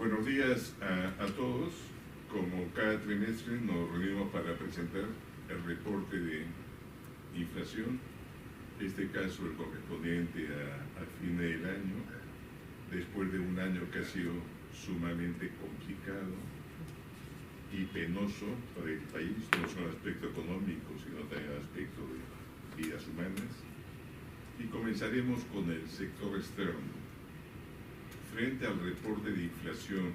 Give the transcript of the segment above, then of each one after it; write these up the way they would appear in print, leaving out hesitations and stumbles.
Buenos días a todos. Como cada trimestre nos reunimos para presentar el reporte de inflación, este caso el correspondiente a fin del año, después de un año que ha sido sumamente complicado y penoso para el país, no solo en aspecto económico, sino también en aspecto de vidas humanas. Y comenzaremos con el sector externo. Frente al reporte de inflación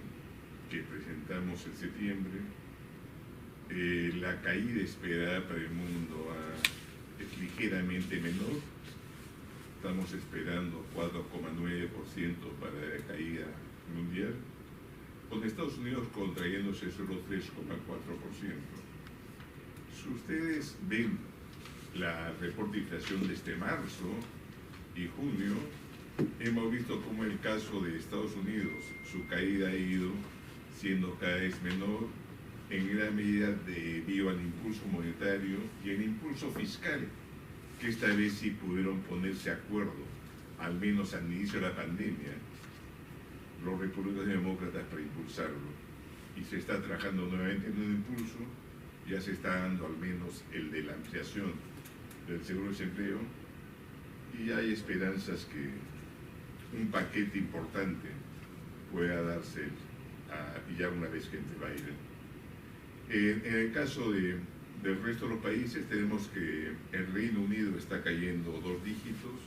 que presentamos en septiembre, la caída esperada para el mundo es ligeramente menor. Estamos esperando 4,9% para la caída mundial, con Estados Unidos contrayéndose solo 3,4%. Si ustedes ven la reporte de inflación desde marzo y junio, hemos visto cómo el caso de Estados Unidos, su caída ha ido siendo cada vez menor, en gran medida debido al impulso monetario y el impulso fiscal, que esta vez sí pudieron ponerse de acuerdo, al menos al inicio de la pandemia, los republicanos y demócratas para impulsarlo. Y se está trabajando nuevamente en un impulso, ya se está dando al menos el de la ampliación del seguro de desempleo, y hay esperanzas que un paquete importante pueda darse ya una vez que entre Biden. En el caso del resto de los países, tenemos que el Reino Unido está cayendo 2 dígitos.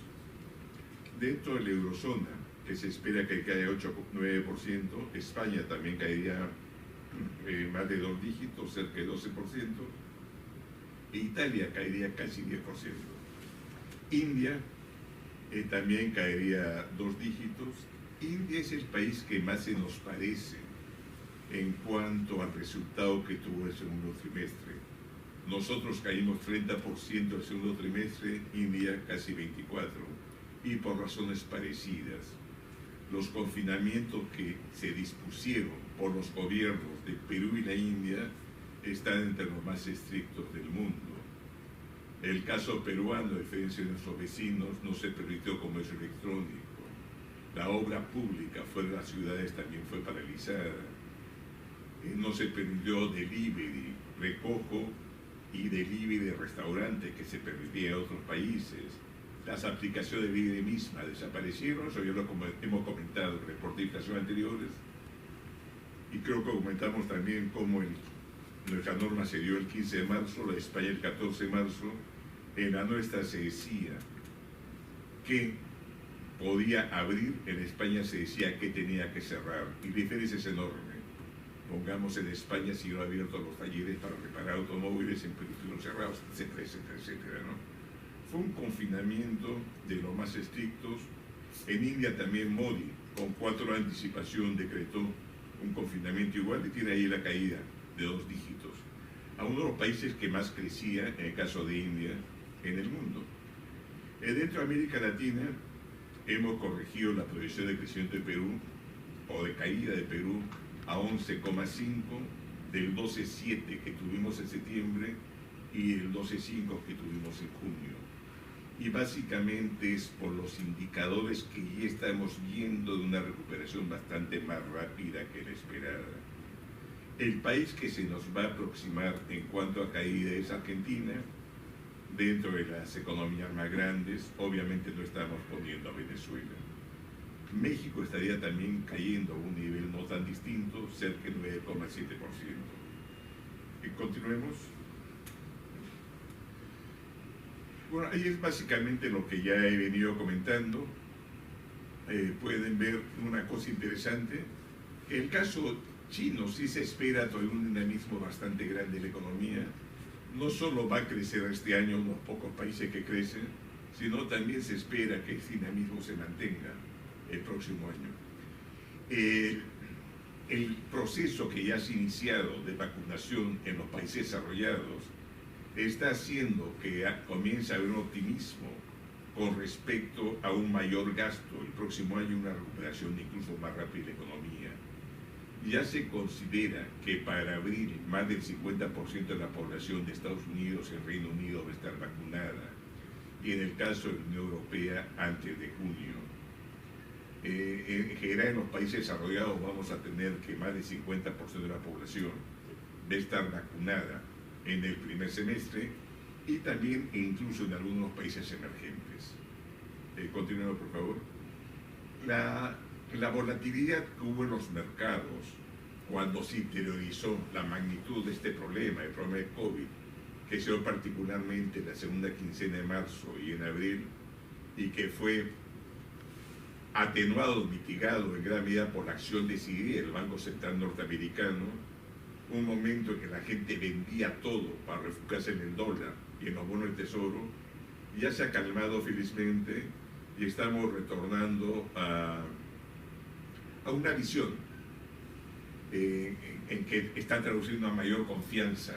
Dentro de la eurozona, que se espera que caiga 8,9%, España también caería más de 2 dígitos, cerca de 12%, e Italia caería casi 10%. India también caería 2 dígitos. India es el país que más se nos parece en cuanto al resultado que tuvo el segundo trimestre. Nosotros caímos 30% el segundo trimestre, India casi 24%, y por razones parecidas. Los confinamientos que se dispusieron por los gobiernos de Perú y la India están entre los más estrictos del mundo. El caso peruano, a diferencia de nuestros vecinos, no se permitió comercio electrónico. La obra pública fuera de las ciudades también fue paralizada. No se permitió delivery, recojo y delivery de restaurantes que se permitía en otros países. Las aplicaciones de delivery mismas desaparecieron, eso ya lo hemos comentado en reportes de inflación anteriores. Y creo que comentamos también cómo nuestra norma se dio el 15 de marzo, la de España el 14 de marzo. En la nuestra se decía que podía abrir, en España se decía que tenía que cerrar, y la diferencia es enorme. Pongamos, en España siguieron abiertos los talleres para reparar automóviles, en Perú estuvieron cerrados, etcétera, etcétera, etcétera, ¿no? Fue un confinamiento de los más estrictos. En India también Modi, con 4 horas de anticipación, decretó un confinamiento igual, y tiene ahí la caída de 2 dígitos. A uno de los países que más crecía, en el caso de India, en el mundo. Dentro de América Latina, hemos corregido la proyección de crecimiento de Perú, o de caída de Perú, a 11,5 del 12,7 que tuvimos en septiembre y el 12,5 que tuvimos en junio. Y básicamente es por los indicadores que ya estamos viendo de una recuperación bastante más rápida que la esperada. El país que se nos va a aproximar en cuanto a caída es Argentina. Dentro de las economías más grandes, obviamente no estamos poniendo a Venezuela. México estaría también cayendo a un nivel no tan distinto, cerca de 9,7%. Y continuemos. Bueno, ahí es básicamente lo que ya he venido comentando. Pueden ver una cosa interesante. El caso chino sí se espera todavía un dinamismo bastante grande en la economía. No solo va a crecer este año unos pocos países que crecen, sino también se espera que ese dinamismo se mantenga el próximo año. El proceso que ya se ha iniciado de vacunación en los países desarrollados está haciendo que comience a haber un optimismo con respecto a un mayor gasto el próximo año, una recuperación incluso más rápida de la economía. Ya se considera que para abril más del 50% de la población de Estados Unidos y el Reino Unido va a estar vacunada, y en el caso de la Unión Europea antes de junio. En general, en los países desarrollados vamos a tener que más del 50% de la población debe estar vacunada en el primer semestre, y también e incluso en algunos países emergentes. Continuemos, por favor. La volatilidad que hubo en los mercados cuando se interiorizó la magnitud de este problema, el problema de COVID, que se dio particularmente en la segunda quincena de marzo y en abril, y que fue atenuado, mitigado en gran medida por la acción decidida del Banco Central norteamericano, un momento en que la gente vendía todo para refugiarse en el dólar y en los bonos del tesoro, ya se ha calmado felizmente y estamos retornando a una visión en que está traduciendo una mayor confianza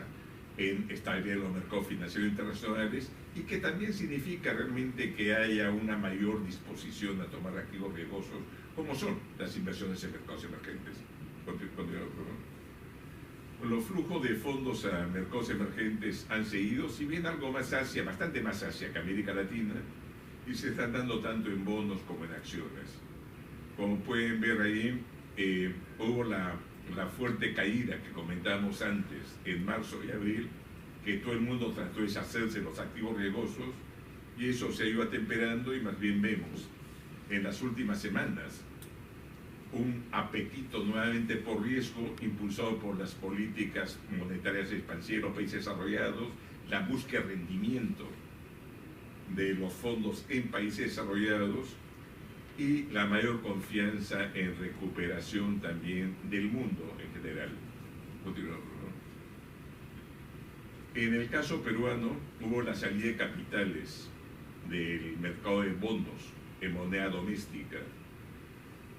en estabilidad de los mercados financieros internacionales, y que también significa realmente que haya una mayor disposición a tomar activos riesgosos, como son las inversiones en mercados emergentes. Los flujos de fondos a mercados emergentes han seguido, si bien algo más hacia, bastante más hacia que América Latina, y se están dando tanto en bonos como en acciones. Como pueden ver ahí, hubo la fuerte caída que comentábamos antes en marzo y abril, que todo el mundo trató de deshacerse de los activos riesgosos, y eso se ha ido atemperando, y más bien vemos en las últimas semanas un apetito nuevamente por riesgo impulsado por las políticas monetarias expansivas de los países desarrollados, la búsqueda de rendimiento de los fondos en países desarrollados y la mayor confianza en recuperación también del mundo en general. Continuamos, ¿no? En el caso peruano hubo la salida de capitales del mercado de bonos en moneda doméstica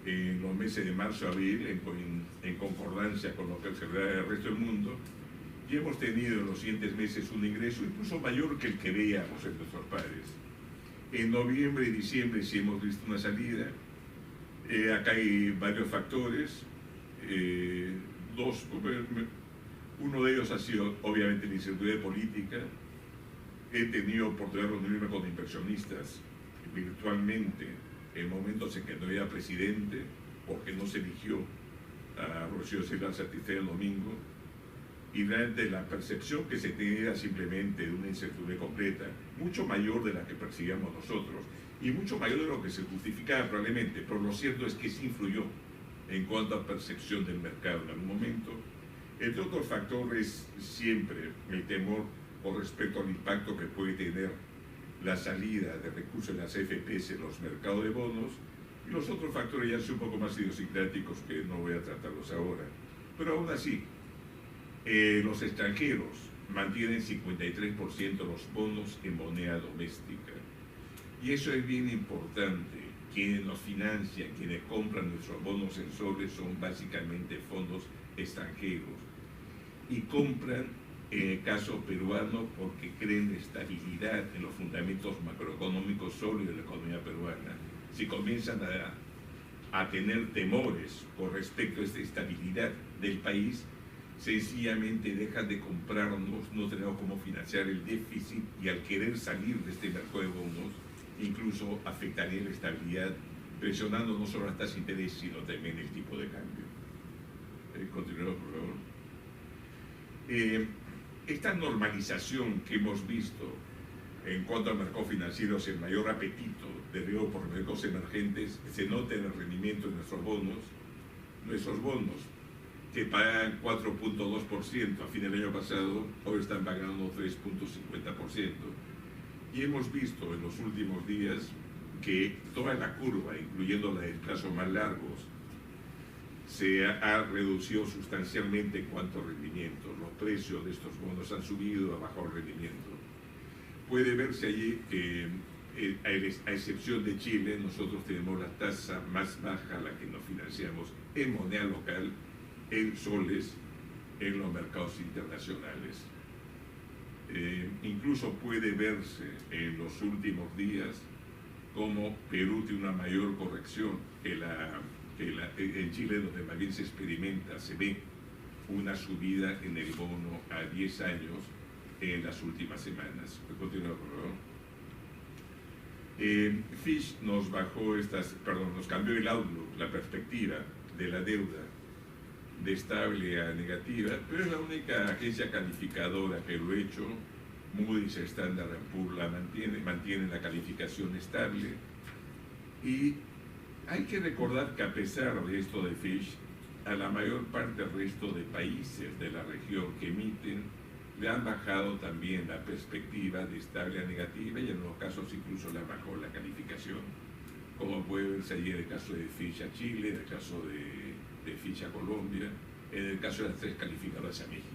en los meses de marzo a abril, en concordancia con lo que observa el resto del mundo, y hemos tenido en los siguientes meses un ingreso incluso mayor que el que veíamos en nuestros pares. En noviembre y diciembre sí hemos visto una salida. Acá hay varios factores. Uno de ellos ha sido obviamente la incertidumbre política. He tenido oportunidad de reunirme con inversionistas virtualmente en momentos en que no había presidente, porque no se eligió a Rocío Silva Satisfecha el domingo, y realmente la percepción que se tenía era simplemente de una incertidumbre completa, mucho mayor de la que percibíamos nosotros, y mucho mayor de lo que se justificaba probablemente, pero lo cierto es que sí influyó en cuanto a percepción del mercado en algún momento. Entre otros factores, siempre el temor con respecto al impacto que puede tener la salida de recursos de las AFPs en los mercados de bonos, y los otros factores ya son un poco más idiosincráticos que no voy a tratarlos ahora. Pero aún así, los extranjeros mantienen 53% de los bonos en moneda doméstica. Y eso es bien importante. Quienes nos financian, quienes compran nuestros bonos en soles son básicamente fondos extranjeros. Y compran, en el caso peruano, porque creen estabilidad en los fundamentos macroeconómicos sólidos de la economía peruana. Si comienzan a tener temores con respecto a esta estabilidad del país, sencillamente dejan de comprarnos, no tenemos cómo financiar el déficit, y al querer salir de este mercado de bonos, incluso afectaría la estabilidad, presionando no solo las tasas de interés, sino también el tipo de cambio. Continuemos, por favor. Esta normalización que hemos visto en cuanto al mercado financiero, el mayor apetito de riesgo por mercados emergentes, se nota en el rendimiento de nuestros bonos. Nuestros bonos, que pagan 4.2% a fin del año pasado, hoy están pagando 3.50%. Y hemos visto en los últimos días que toda la curva, incluyendo la de plazos más largos, se ha reducido sustancialmente en cuanto a rendimiento. Los precios de estos bonos han subido, ha bajado el rendimiento. Puede verse allí que, a excepción de Chile, nosotros tenemos la tasa más baja a la que nos financiamos en moneda local, en soles, en los mercados internacionales. Incluso puede verse en los últimos días como Perú tiene una mayor corrección que en Chile, donde más bien se experimenta, se ve una subida en el bono a 10 años en las últimas semanas. Continúa, por favor. Fitch nos nos cambió el outlook, la perspectiva de la deuda de estable a negativa, pero es la única agencia calificadora que lo ha hecho. Moody's, Standard & Poor's la mantiene la calificación estable. Y hay que recordar que a pesar de esto de Fitch, a la mayor parte del resto de países de la región que emiten le han bajado también la perspectiva de estable a negativa, y en unos casos incluso le han bajado la calificación, como puede verse ayer el caso de Fitch a Chile, en el caso de Fitch a Colombia, en el caso de las 3 calificadoras a México,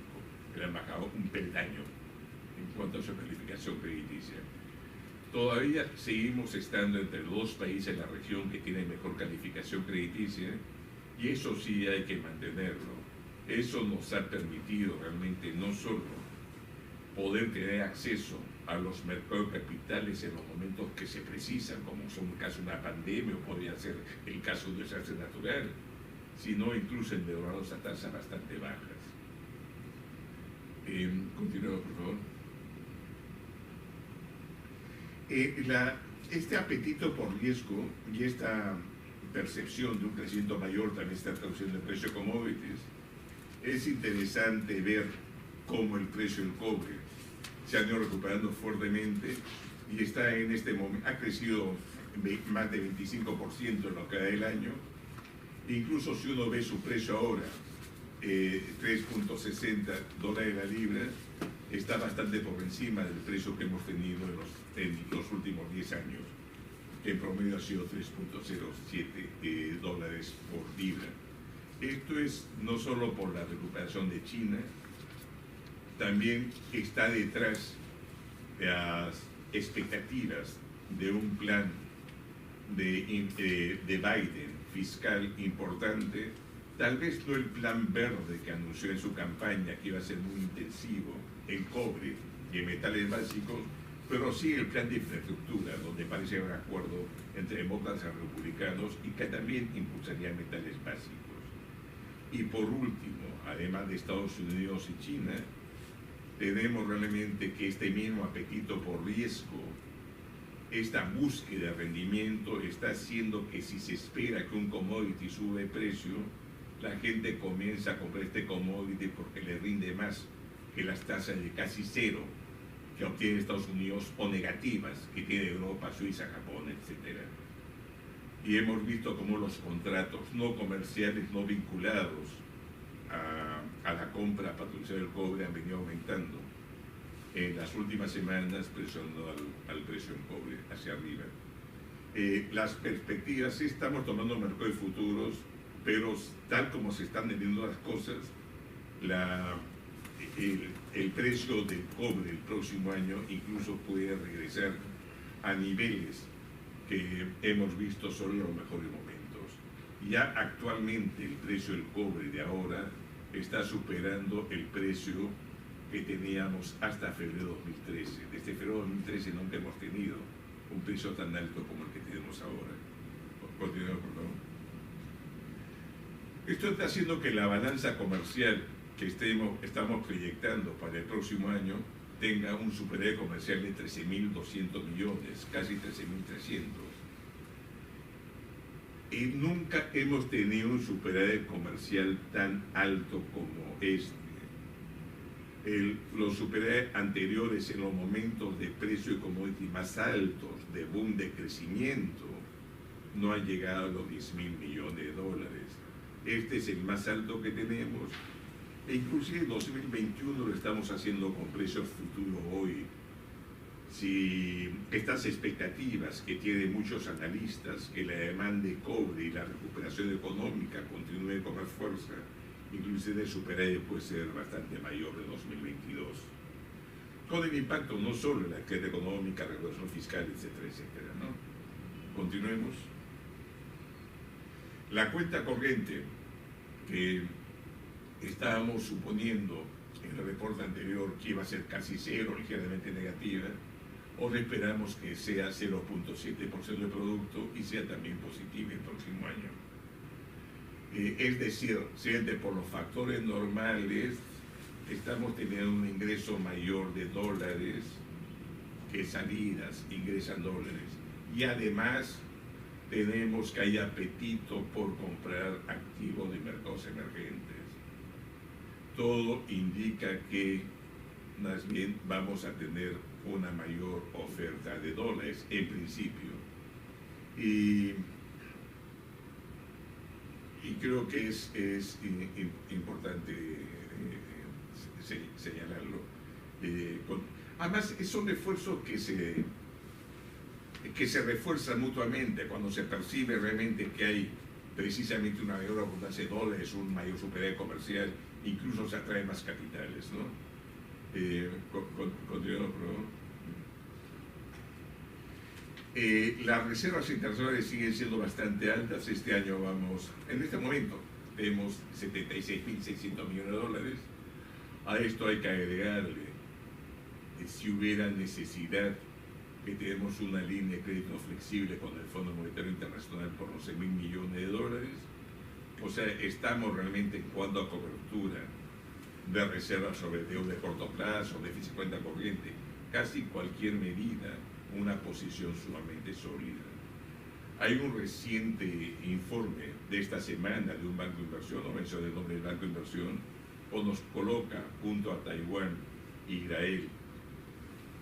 que le han bajado un peldaño en cuanto a su calificación crediticia. Todavía seguimos estando entre los 2 países de la región que tienen mejor calificación crediticia, y eso sí hay que mantenerlo. Eso nos ha permitido realmente no solo poder tener acceso a los mercados capitales en los momentos que se precisan, como son el caso de una pandemia o podría ser el caso de un desastre natural, sino incluso endeudados a tasas bastante bajas. Continuemos, por favor. Este apetito por riesgo y esta percepción de un crecimiento mayor también está traduciendo el precio de commodities. Es interesante ver cómo el precio del cobre se ha ido recuperando fuertemente y está en este momento, ha crecido más de 25% en lo que va del año. Incluso si uno ve su precio ahora, $3.60 la libra, está bastante por encima del precio que hemos tenido en los últimos 10 años, que en promedio ha sido $3.07 por libra. Esto es no solo por la recuperación de China, también está detrás de las expectativas de un plan de Biden fiscal importante, tal vez no el plan verde que anunció en su campaña, que iba a ser muy intensivo en cobre y en metales básicos, pero sí el plan de infraestructura, donde parece haber acuerdo entre demócratas y republicanos y que también impulsaría metales básicos. Y por último, además de Estados Unidos y China, tenemos realmente que este mismo apetito por riesgo, esta búsqueda de rendimiento, está haciendo que si se espera que un commodity sube de precio, la gente comienza a comprar este commodity porque le rinde más que las tasas de casi cero que obtiene Estados Unidos o negativas que tiene Europa, Suiza, Japón, etc. Y hemos visto cómo los contratos no comerciales, no vinculados a la compra patrocinada del cobre han venido aumentando en las últimas semanas, presionando al precio del cobre hacia arriba. Las perspectivas, sí estamos tomando mercado de futuros, pero tal como se están vendiendo las cosas, el precio del cobre el próximo año incluso puede regresar a niveles que hemos visto solo en los mejores momentos. Ya actualmente el precio del cobre de ahora está superando el precio que teníamos hasta febrero de 2013. Desde febrero de 2013 nunca hemos tenido un precio tan alto como el que tenemos ahora. Continuemos, por favor. Esto está haciendo que la balanza comercial que estamos proyectando para el próximo año tenga un superávit comercial de 13.200 millones, casi 13.300. Y nunca hemos tenido un superávit comercial tan alto como este. Los superávit anteriores en los momentos de precio de commodity más altos, de boom de crecimiento, no han llegado a los $10.000 millones. Este es el más alto que tenemos. E inclusive en 2021 lo estamos haciendo con precios futuros hoy. Si estas expectativas que tienen muchos analistas, que la demanda de cobre y la recuperación económica continúen con más fuerza, inclusive el superávit puede ser bastante mayor de 2022. Con el impacto no solo en la actividad económica, regulación fiscal, etcétera, etcétera, ¿no? Continuemos. La cuenta corriente que estábamos suponiendo en el reporte anterior que iba a ser casi cero, ligeramente negativa, ahora esperamos que sea 0.7% de producto y sea también positiva el próximo año. Es decir, siempre por los factores normales estamos teniendo un ingreso mayor de dólares que salidas, ingresan dólares. y además tenemos que hay apetito por comprar activos de mercados emergentes. Todo indica que más bien vamos a tener una mayor oferta de dólares en principio. Y creo que es importante señalarlo. Además, son esfuerzos que se refuerzan mutuamente cuando se percibe realmente que hay precisamente una mayor abundancia de dólares, un mayor superávit comercial, incluso se atraen más capitales, ¿no? Continuamos, por favor. Las reservas internacionales siguen siendo bastante altas. Este año en este momento, tenemos 76.600 millones de dólares. A esto hay que agregarle, si hubiera necesidad, que tenemos una línea de crédito flexible con el Fondo Monetario Internacional por los 6.000 millones de dólares. O sea, estamos realmente en cuanto a cobertura de reservas sobre deuda de corto plazo, déficit cuenta corriente, casi cualquier medida, una posición sumamente sólida. Hay un reciente informe de esta semana de un banco de inversión, no menciono el nombre del banco de inversión, o nos coloca junto a Taiwán, Israel,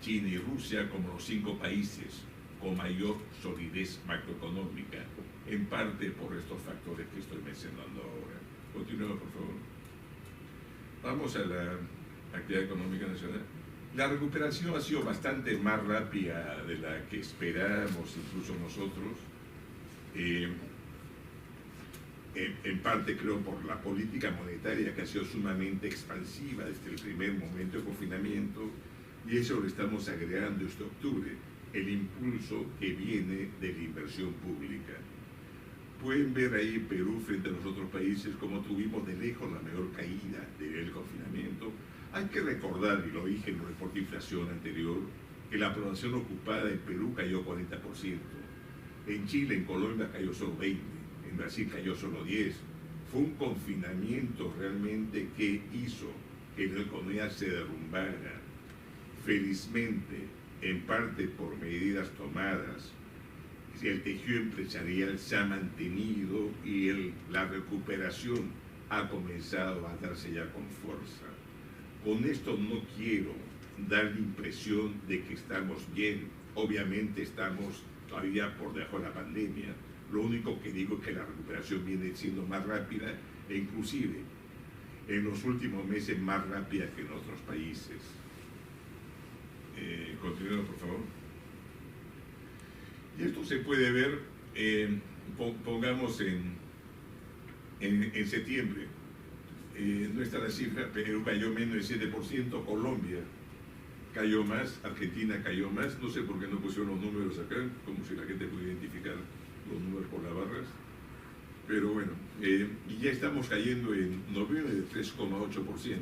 China y Rusia como los 5 países con mayor solidez macroeconómica, en parte por estos factores que estoy mencionando ahora. Continuemos, por favor. Vamos a la actividad económica nacional. La recuperación ha sido bastante más rápida de la que esperábamos, incluso nosotros. En parte creo por la política monetaria que ha sido sumamente expansiva desde el primer momento de confinamiento, y eso lo estamos agregando este octubre, el impulso que viene de la inversión pública. Pueden ver ahí Perú frente a los otros países como tuvimos de lejos la mayor caída del confinamiento. Hay que recordar, y lo dije en el reporte de inflación anterior, que la población ocupada en Perú cayó 40%, en Chile, en Colombia cayó solo 20%, en Brasil cayó solo 10%. Fue un confinamiento realmente que hizo que la economía se derrumbara. Felizmente, en parte por medidas tomadas, el tejido empresarial se ha mantenido y la recuperación ha comenzado a darse ya con fuerza. Con esto no quiero dar la impresión de que estamos bien. Obviamente estamos todavía por debajo de la pandemia. Lo único que digo es que la recuperación viene siendo más rápida e inclusive en los últimos meses más rápida que en otros países. Continuemos, por favor. Y esto se puede ver, pongamos en septiembre. No está la cifra, Perú cayó menos del 7%, Colombia cayó más, Argentina cayó más. No sé por qué no pusieron los números acá, como si la gente pudiera identificar los números por las barras. Pero bueno, y ya estamos cayendo en noviembre de 3,8%.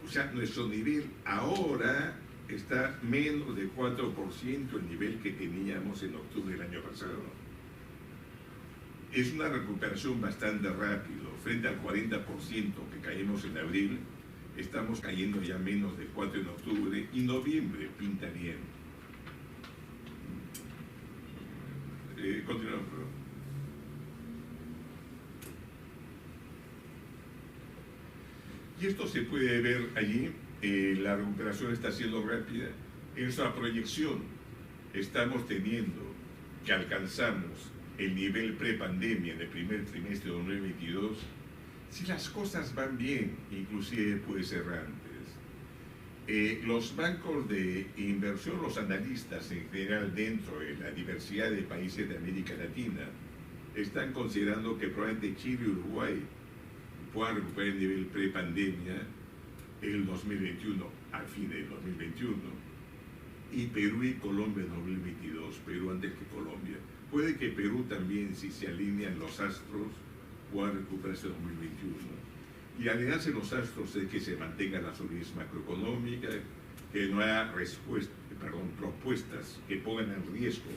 O sea, nuestro nivel ahora está menos de 4% el nivel que teníamos en octubre del año pasado. Es una recuperación bastante rápida. Frente al 40% que caímos en abril, estamos cayendo ya menos de 4% en octubre, y noviembre pinta bien. Continuamos, perdón. Y esto se puede ver allí. La recuperación está siendo rápida. En nuestra proyección estamos teniendo que alcanzamos el nivel prepandemia en el primer trimestre de 2022. Si las cosas van bien, inclusive puede ser antes. Los bancos de inversión, los analistas en general dentro de la diversidad de países de América Latina, están considerando que probablemente Chile y Uruguay puedan recuperar el nivel prepandemia el 2021, al fin del 2021, y Perú y Colombia en 2022, Perú antes que Colombia. Puede que Perú también, si se alinean los astros, pueda recuperarse en 2021. Y alinearse los astros es que se mantenga la solidez macroeconómica, que no haya propuestas que pongan en riesgo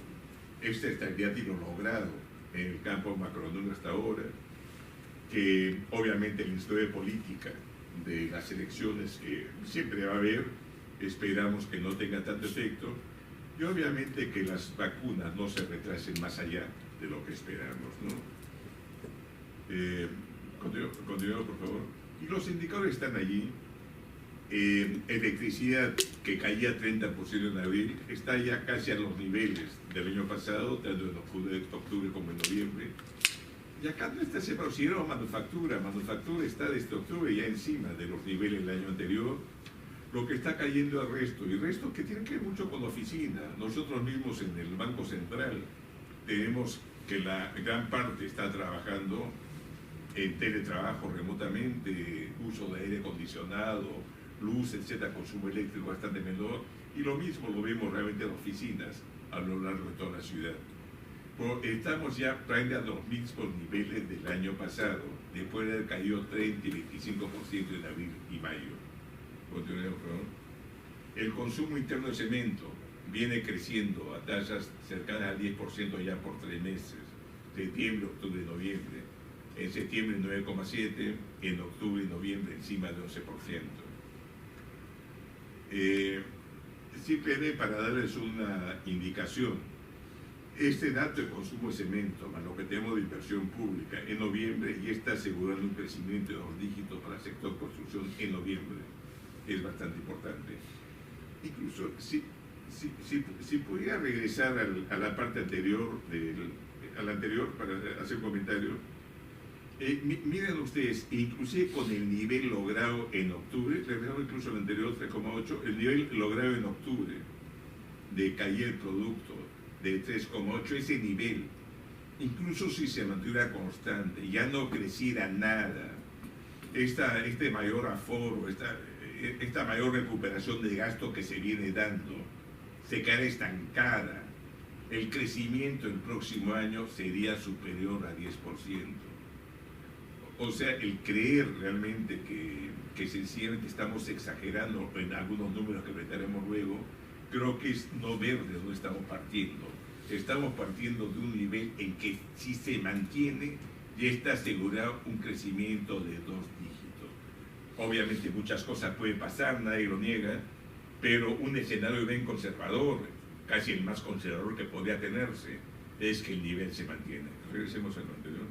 esta estabilidad y lo logrado en el campo macroeconómico hasta ahora, que obviamente el Instituto de Política de las elecciones que siempre va a haber, esperamos que no tenga tanto efecto, Y obviamente que las vacunas no se retrasen más allá de lo que esperamos, ¿no? Continuemos, por favor. Y los indicadores están allí. Electricidad, que caía 30% en abril, está ya casi a los niveles del año pasado, tanto en octubre como en noviembre. Y acá no está separado, si era manufactura está desde octubre ya encima de los niveles del año anterior. Lo que está cayendo al resto, y resto que tiene que ver mucho con la oficina. Nosotros mismos en el Banco Central tenemos que la gran parte está trabajando en teletrabajo remotamente, uso de aire acondicionado, luz, etcétera, consumo eléctrico bastante menor, y lo mismo lo vemos realmente en oficinas a lo largo de toda la ciudad. Pero estamos ya frente a los mismos niveles del año pasado, después de haber caído 30 y 25% en abril y mayo. Continuemos, por favor. El consumo interno de cemento viene creciendo a tasas cercanas al 10% ya por 3 meses, septiembre, octubre y noviembre. En septiembre 9,7%, en octubre y noviembre encima de 11%. Simplemente para darles una indicación, este dato de consumo de cemento, más lo que tenemos de inversión pública en noviembre, ya está asegurando un crecimiento de 2 dígitos para el sector construcción en noviembre. Es bastante importante. Incluso si pudiera regresar a la parte anterior, para hacer un comentario, miren ustedes, inclusive con el nivel logrado en octubre, regresamos incluso al anterior 3,8, el nivel logrado en octubre de caer el producto de 3,8, ese nivel, incluso si se mantuviera constante, ya no creciera nada, este mayor aforo, esta mayor recuperación de gasto que se viene dando, se queda estancada, el crecimiento el próximo año sería superior a 10%. O sea, el creer realmente que sencillamente estamos exagerando en algunos números que presentaremos luego, creo que es no ver de dónde estamos partiendo. Estamos partiendo de un nivel en que si se mantiene, ya está asegurado un crecimiento de 2 dígitos. Obviamente muchas cosas pueden pasar, nadie lo niega, pero un escenario bien conservador, casi el más conservador que podría tenerse, es que el nivel se mantiene. Regresemos a lo anterior.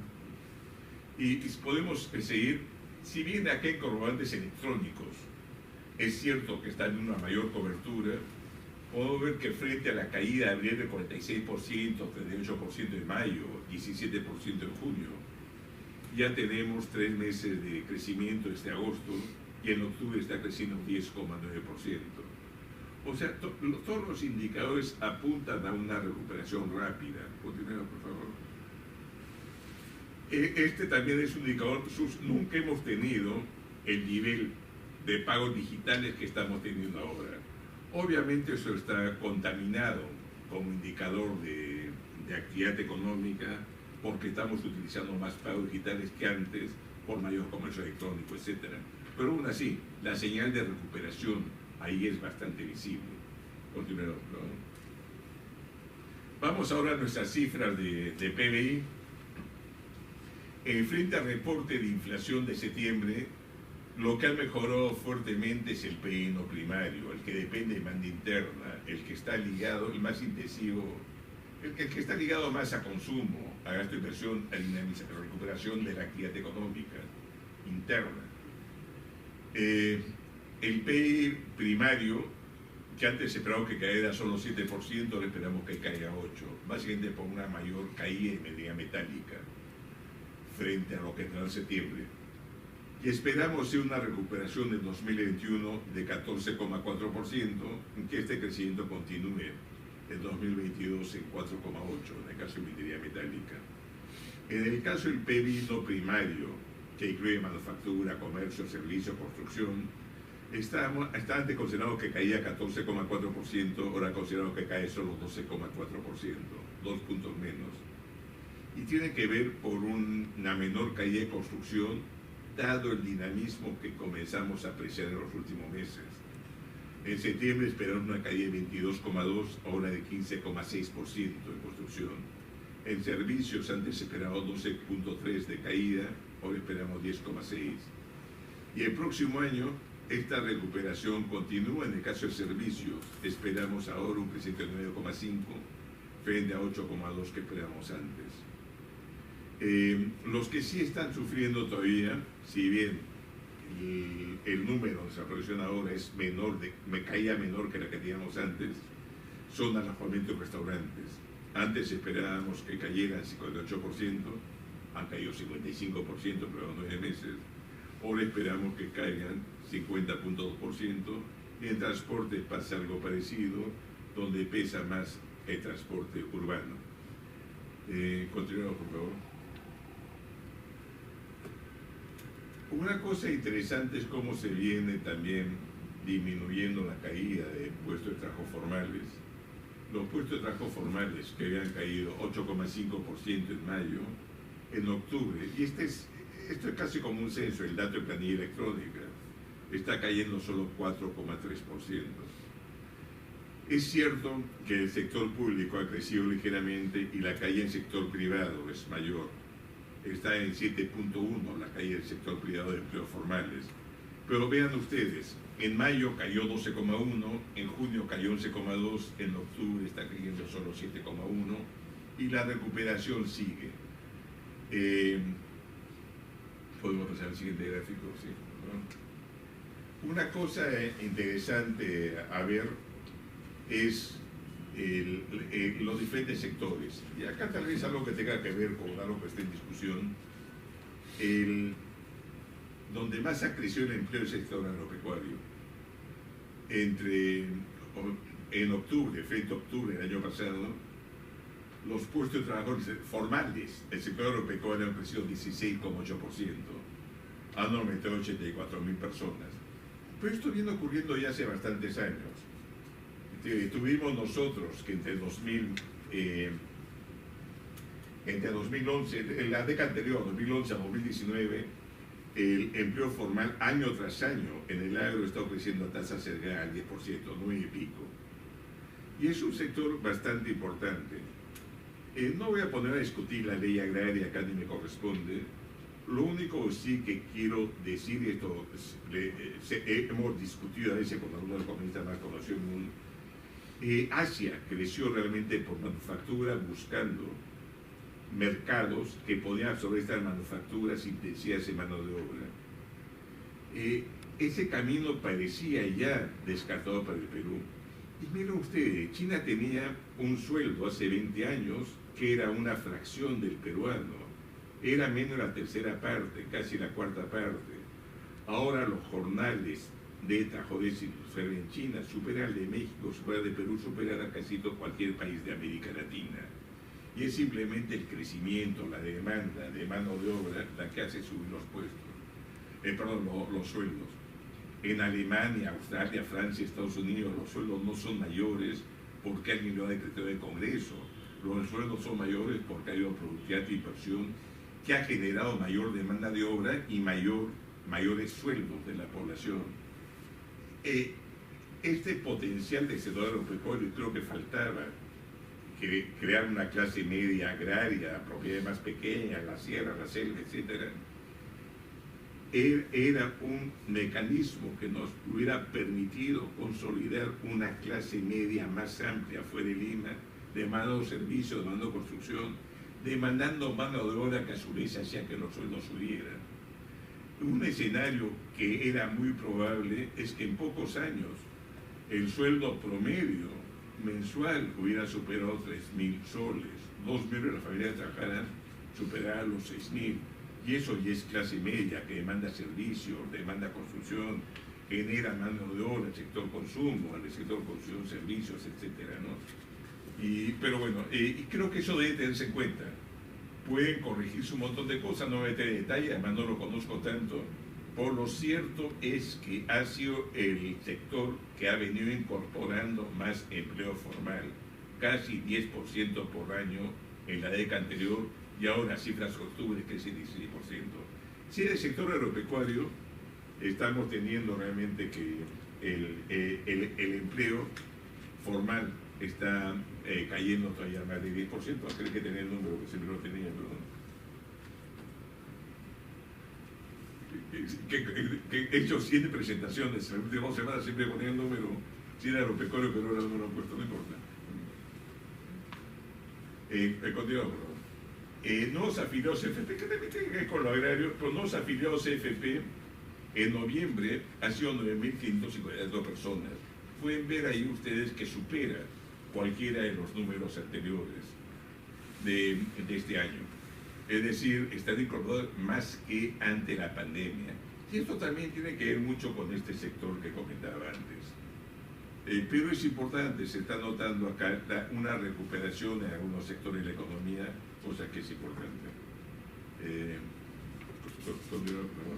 Y podemos seguir, si bien acá hay corroborantes electrónicos, es cierto que están en una mayor cobertura, podemos ver que frente a la caída de abril de 46%, 38% en mayo, 17% en junio, ya tenemos 3 meses de crecimiento este agosto, y en octubre está creciendo 10,9%. O sea, todos los indicadores apuntan a una recuperación rápida. Continuemos, por favor. Este también es un indicador, nunca hemos tenido el nivel de pagos digitales que estamos teniendo ahora. Obviamente eso está contaminado como indicador de actividad económica, porque estamos utilizando más pagos digitales que antes, por mayor comercio electrónico, etc. Pero aún así, la señal de recuperación ahí es bastante visible. Continuemos, ¿no? Vamos ahora a nuestras cifras de PBI. Frente al reporte de inflación de septiembre, lo que ha mejorado fuertemente es el PBI no primario, el que depende de demanda interna, el que está ligado, el más intensivo, el que está ligado más a consumo, a gasto de inversión, a recuperación de la actividad económica interna. El PBI primario, que antes se esperaba que cayera solo 7%, ahora esperamos que caiga 8%, básicamente por una mayor caída en medida metálica frente a lo que tendrá en septiembre. Y esperamos una recuperación en 2021 de 14,4%, que este crecimiento continúe en 2022 en 4,8% en el caso de minería metálica. En el caso del PBI no primario, que incluye manufactura, comercio, servicio, construcción, está antes considerado que caía 14,4%, ahora considerado que cae solo 12,4%, 2 puntos menos. Y tiene que ver por una menor caída de construcción, dado el dinamismo que comenzamos a apreciar en los últimos meses. En septiembre esperaron una caída de 22,2%, ahora de 15,6% en construcción. En servicios antes se esperaba 12,3% de caída, ahora esperamos 10,6%. Y el próximo año esta recuperación continúa. En el caso de servicios, esperamos ahora un crecimiento de 9,5 frente a 8,2 que esperamos antes. Los que sí están sufriendo todavía, si bien el número de desaparición ahora es menor, caía menor que la que teníamos antes, son alojamientos y restaurantes. Antes esperábamos que cayeran 58%, han caído 55%, pero en 9 meses. Ahora esperamos que caigan 50,2%, y en transporte pasa algo parecido, donde pesa más el transporte urbano. Continuamos, por favor. Una cosa interesante es cómo se viene también disminuyendo la caída de puestos de trabajo formales. Los puestos de trabajo formales que habían caído 8,5% en mayo, en octubre, y esto es casi como un censo, el dato de planilla electrónica, está cayendo solo 4,3%. Es cierto que el sector público ha crecido ligeramente y la caída en el sector privado es mayor. Está en 7,1 la caída del sector privado de empleos formales. Pero vean ustedes, en mayo cayó 12,1, en junio cayó 11,2, en octubre está cayendo solo 7,1 y la recuperación sigue. Podemos pasar al siguiente gráfico, sí, ¿no? Una cosa interesante a ver es los diferentes sectores. Y acá tal vez algo que tenga que ver con algo que está en discusión. Donde más ha crecido el empleo es el sector agropecuario. En octubre, frente a octubre del año pasado, los puestos de trabajo formales del sector agropecuario han crecido 16,8%. Han aumentado 84,000 personas. Pero esto viene ocurriendo ya hace bastantes años. Tuvimos nosotros que entre 2011, en la década anterior, 2011 a 2019, el empleo formal año tras año en el agro está creciendo a tasas cercanas al 10%, 9 y pico. Y es un sector bastante importante. No voy a poner a discutir la ley agraria, acá ni me corresponde. Lo único sí que quiero decir, esto hemos discutido a veces con algunos economistas más conocidos del mundo. Asia creció realmente por manufactura, buscando mercados que podían absorber estas manufacturas intensidades de mano de obra. Ese camino parecía ya descartado para el Perú. Y miren ustedes, China tenía un sueldo hace 20 años que era una fracción del peruano. Era menos la tercera parte, casi la cuarta parte. Ahora los jornales de trabajadores industriales en China superan al de México, superan de Perú, superan a casi cualquier país de América Latina. Y es simplemente el crecimiento, la demanda de mano de obra la que hace subir los puestos, los sueldos. En Alemania, Australia, Francia, Estados Unidos, los sueldos no son mayores porque alguien lo ha decretado en el Congreso. Los sueldos son mayores porque ha habido productividad e inversión que ha generado mayor demanda de obra y mayores sueldos de la población. Este potencial del sector agropecuario creo que faltaba, crear una clase media agraria, propiedades más pequeñas, la sierra, la selva, etc. Era un mecanismo que nos hubiera permitido consolidar una clase media más amplia fuera de Lima, demandando servicios, demandando construcción, demandando mano de obra que a su vez hacía que los sueldos subieran. Un escenario que era muy probable es que en pocos años el sueldo promedio mensual hubiera superado 3.000 soles, 2 miembros de la familia trabajaran superar los 6.000, y eso ya es clase media que demanda servicios, demanda construcción, genera mano de obra, el sector consumo, el sector construcción, servicios, etcétera, ¿no? Pero bueno, creo que eso debe tenerse en cuenta. Pueden corregirse un montón de cosas, no me meteré en detalle, además no lo conozco tanto. Por lo cierto es que ha sido el sector que ha venido incorporando más empleo formal, casi 10% por año en la década anterior, y ahora cifras de octubre crece 16%. Si en el sector agropecuario estamos teniendo realmente que el empleo formal está cayendo todavía más de 10%, creo que tenía el número que siempre lo tenía, perdón. que he hecho 7 presentaciones en las últimas 2 semanas, siempre ponía el número, si era agropecuario, pero ahora no lo he puesto, no importa. Continuamos, por favor. Nuevos afiliados CFP, que también tiene que ver con lo agrario, pero nuevos afiliados CFP, en noviembre ha sido 9.552 personas. Pueden ver ahí ustedes que supera cualquiera de los números anteriores de este año. Es decir, están incorporados más que ante la pandemia. Y esto también tiene que ver mucho con este sector que comentaba antes. Pero es importante, se está notando acá una recuperación en algunos sectores de la economía, cosa que es importante. Continúa, por favor.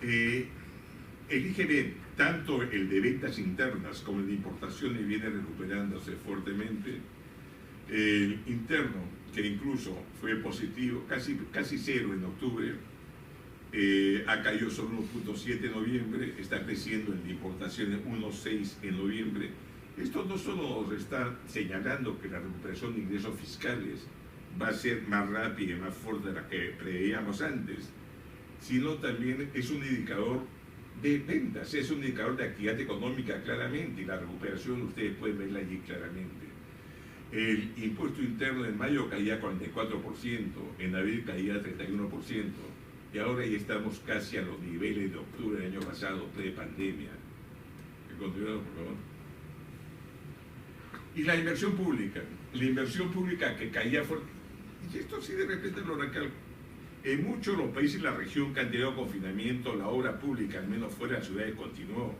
El IGB, tanto el de ventas internas como el de importaciones, viene recuperándose fuertemente. El interno, que incluso fue positivo, casi cero en octubre, ha caído solo 1.7 en noviembre, está creciendo en importaciones 1.6 en noviembre. Esto no solo nos está señalando que la recuperación de ingresos fiscales va a ser más rápida y más fuerte de la que preveíamos antes, sino también es un indicador de ventas, es un indicador de actividad económica claramente, y la recuperación ustedes pueden verla allí claramente. El impuesto interno en mayo caía 44%, en abril caía 31%, y ahora ya estamos casi a los niveles de octubre del año pasado, pre-pandemia. Continuamos, por favor. Y la inversión pública que caía fuerte, y esto sí de repente lo recalco, en muchos de los países de la región que han tenido confinamiento, la obra pública, al menos fuera de las ciudades, continuó,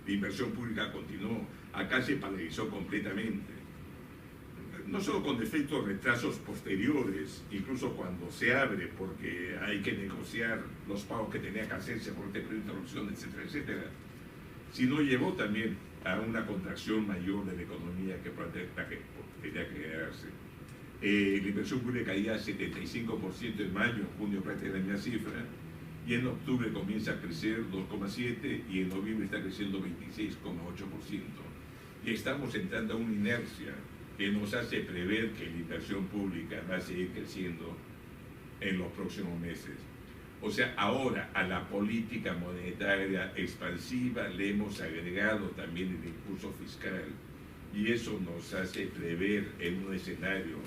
la inversión pública continuó, acá se paralizó completamente. No solo con efectos retrasos posteriores, incluso cuando se abre porque hay que negociar los pagos que tenía que hacerse por este periodo de interrupción, etcétera, etcétera, sino llevó también a una contracción mayor de la economía que tenía que generarse. La inversión pública caía 75% en mayo, en junio prácticamente la misma cifra, y en octubre comienza a crecer 2,7% y en noviembre está creciendo 26,8%. Y estamos entrando a una inercia que nos hace prever que la inversión pública va a seguir creciendo en los próximos meses. O sea, ahora a la política monetaria expansiva le hemos agregado también el impulso fiscal, y eso nos hace prever en un escenario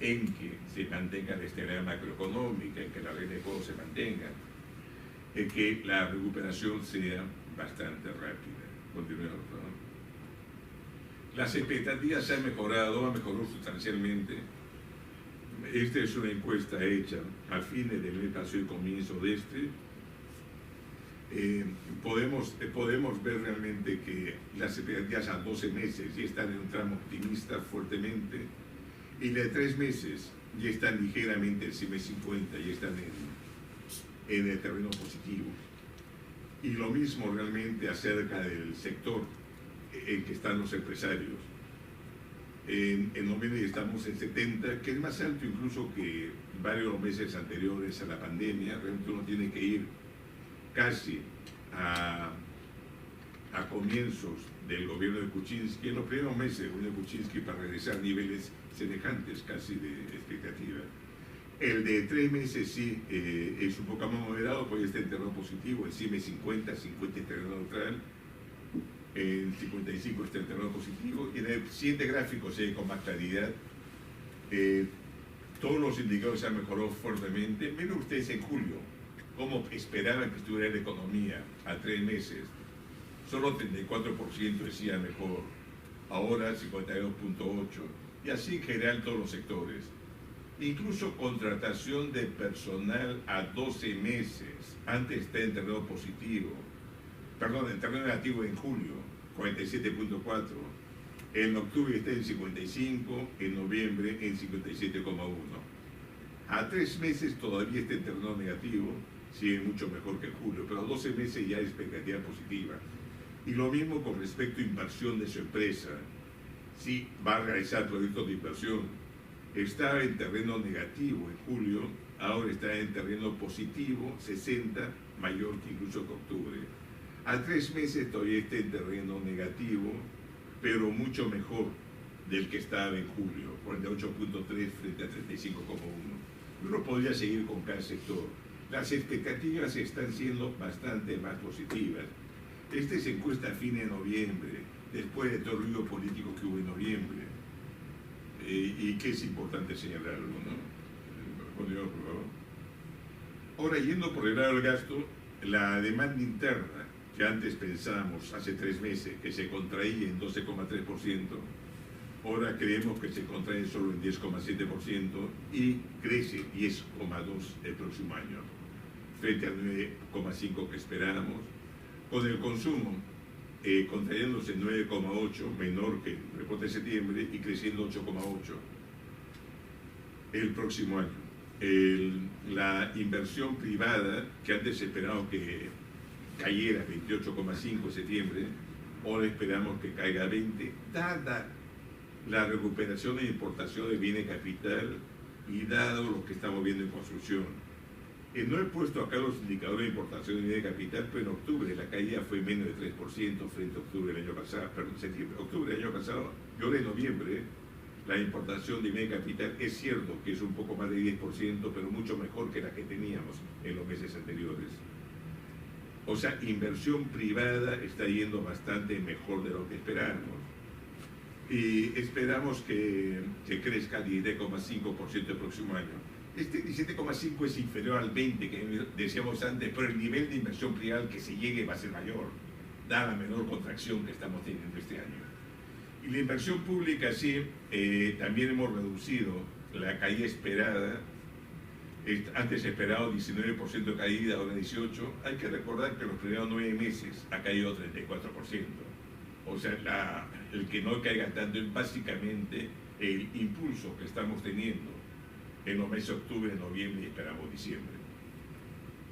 en que se mantenga la estabilidad macroeconómica, en que la regla de juego se mantenga, en que la recuperación sea bastante rápida. Continuemos, por favor. Las expectativas han mejorado sustancialmente. Esta es una encuesta hecha a fines del mes pasado y comienzo de este. Podemos ver realmente que las expectativas a 12 meses ya están en un tramo optimista fuertemente, y de 3 meses ya están ligeramente encima de 50, ya están en el terreno positivo. Y lo mismo realmente acerca del sector en que están los empresarios. En noviembre estamos en 70, que es más alto incluso que varios meses anteriores a la pandemia. Realmente uno tiene que ir casi a comienzos del gobierno de Kuczynski, en los primeros meses del gobierno de Kuczynski, para regresar a niveles semejantes casi de expectativa. El de 3 meses sí es un poco más moderado, porque está en terreno positivo, el CIME 50 está en terreno neutral, el 55 está en terreno positivo, y en el siguiente gráfico se ve con más claridad. Todos los indicadores se han mejorado fuertemente. Miren ustedes en julio cómo esperaban que estuviera la economía a 3 meses. Solo 34% decía mejor, ahora 52,8%, y así en general todos los sectores. Incluso contratación de personal a 12 meses, antes está en terreno positivo, perdón, en terreno negativo en julio, 47,4%, en octubre está en 55%, en noviembre en 57,1%. A 3 meses todavía está en terreno negativo, sigue mucho mejor que en julio, pero a 12 meses ya hay expectativa positiva. Y lo mismo con respecto a inversión de su empresa. Si va a realizar proyectos de inversión, estaba en terreno negativo en julio, ahora está en terreno positivo, 60, mayor que incluso que octubre. A 3 meses todavía está en terreno negativo, pero mucho mejor del que estaba en julio, 48,3 frente a 35,1. Uno podría seguir con cada sector. las expectativas están siendo bastante más positivas. Esta es encuesta a fin de noviembre, después de todo el ruido político que hubo en noviembre, y que es importante señalarlo, ¿no? Por favor. Ahora, yendo por el lado del gasto, la demanda interna, que antes pensábamos hace 3 meses que se contraía en 12,3%, ahora creemos que se contrae solo en 10,7% y crece 10,2% el próximo año, frente al 9,5% que esperábamos, con el consumo contrayéndose en 9,8%, menor que el reporte de septiembre, y creciendo 8,8% el próximo año. La inversión privada, que antes esperábamos que cayera 28,5% en septiembre, ahora esperamos que caiga 20%, dada la recuperación de importación de bienes de capital y dado lo que estamos viendo en construcción. No he puesto acá los indicadores de importación de bienes de capital, pero en octubre la caída fue menos de 3% frente a octubre del año pasado, perdón, octubre del año pasado, y ahora en noviembre la importación de bienes de capital es cierto que es un poco más de 10%, pero mucho mejor que la que teníamos en los meses anteriores. O sea, inversión privada está yendo bastante mejor de lo que esperábamos. Y esperamos que crezca 17,5% el próximo año. Este 17,5% es inferior al 20% que decíamos antes, pero el nivel de inversión privada que se llegue va a ser mayor, dada la menor contracción que estamos teniendo este año. Y la inversión pública, sí, también hemos reducido la caída esperada. Antes esperado 19% de caída, ahora 18%. Hay que recordar que los primeros 9 meses ha caído 34%. O sea, el que no caiga tanto es básicamente el impulso que estamos teniendo en los meses de octubre, noviembre y esperamos diciembre.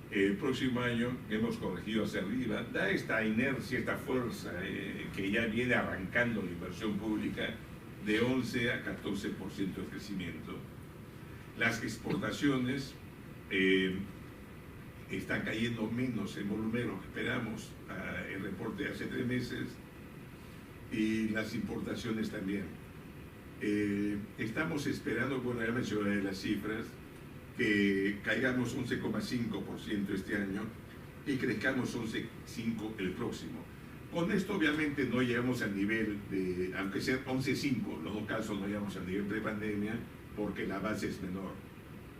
El próximo año hemos corregido hacia arriba, da esta inercia, esta fuerza que ya viene arrancando la inversión pública de 11 a 14% de crecimiento. Las exportaciones están cayendo menos en volumen de lo que esperamos, el reporte de hace 3 meses, y las importaciones también. Estamos esperando, bueno, ya mencioné las cifras, que caigamos 11,5% este año y crezcamos 11,5% el próximo. Con esto obviamente no llegamos al nivel de, aunque sea 11,5%, en los dos casos no llegamos al nivel pre-pandemia porque la base es menor.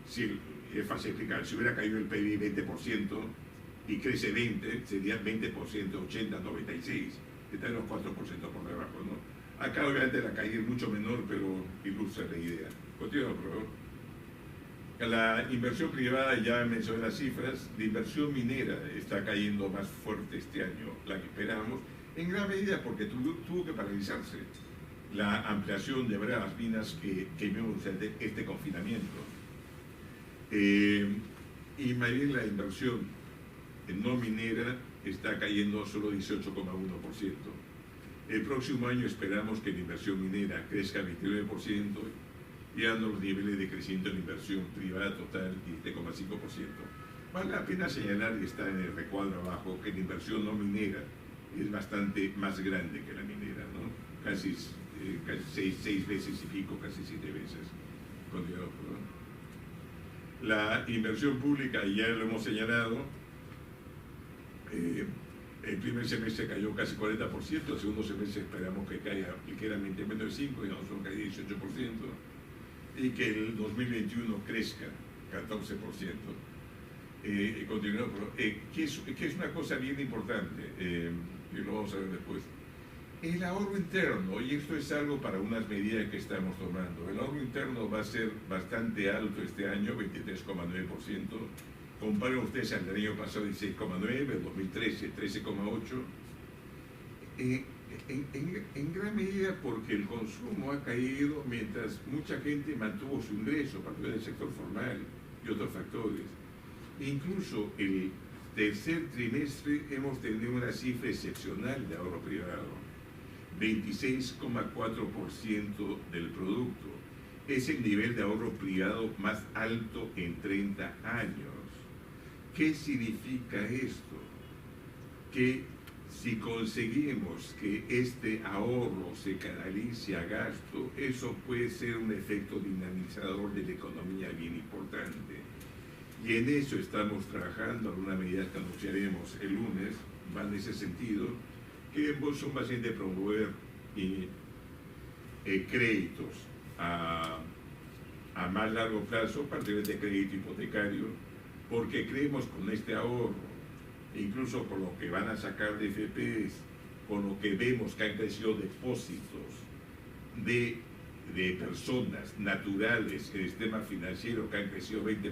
Si, es fácil explicar, si hubiera caído el PIB 20% y crece 20%, sería 20%, 80%, 96%, está en los 4% por debajo, ¿no? Acá obviamente la caída es mucho menor, pero ilustra la idea. Continúa, por favor. La inversión privada, ya mencioné las cifras, la inversión minera está cayendo más fuerte este año, la que esperábamos, en gran medida porque tuvo que paralizarse la ampliación de varias minas que vimos durante este confinamiento. Y más bien la inversión no minera está cayendo solo 18,1%. El próximo año esperamos que la inversión minera crezca 29%, llegando a los niveles de crecimiento de la inversión privada total 17,5%. Vale la pena señalar, y está en el recuadro abajo, que la inversión no minera es bastante más grande que la minera, ¿no? Casi 6 veces y pico, casi 7 veces. La inversión pública, ya lo hemos señalado, el primer semestre cayó casi 40%, el segundo semestre esperamos que caiga ligeramente menos de 5%, y nosotros caído 18%, y que el 2021 crezca 14%. Que es una cosa bien importante, y lo vamos a ver después. El ahorro interno, y esto es algo para unas medidas que estamos tomando, el ahorro interno va a ser bastante alto este año, 23,9%. Comparen ustedes al año pasado 16,9%, el 2013 13,8%. En gran medida porque el consumo ha caído mientras mucha gente mantuvo su ingreso, particularmente del sector formal y otros factores. Incluso el tercer trimestre hemos tenido una cifra excepcional de ahorro privado, 26,4% del producto. Es el nivel de ahorro privado más alto en 30 años. ¿Qué significa esto? Que si conseguimos que este ahorro se canalice a gasto, eso puede ser un efecto dinamizador de la economía bien importante. Y en eso estamos trabajando. Algunas medidas que anunciaremos el lunes van en ese sentido, que son básicamente promover créditos a más largo plazo, particularmente crédito hipotecario, porque creemos con este ahorro, incluso con lo que van a sacar de FPs, con lo que vemos que han crecido depósitos de personas naturales en el sistema financiero que han crecido 20%,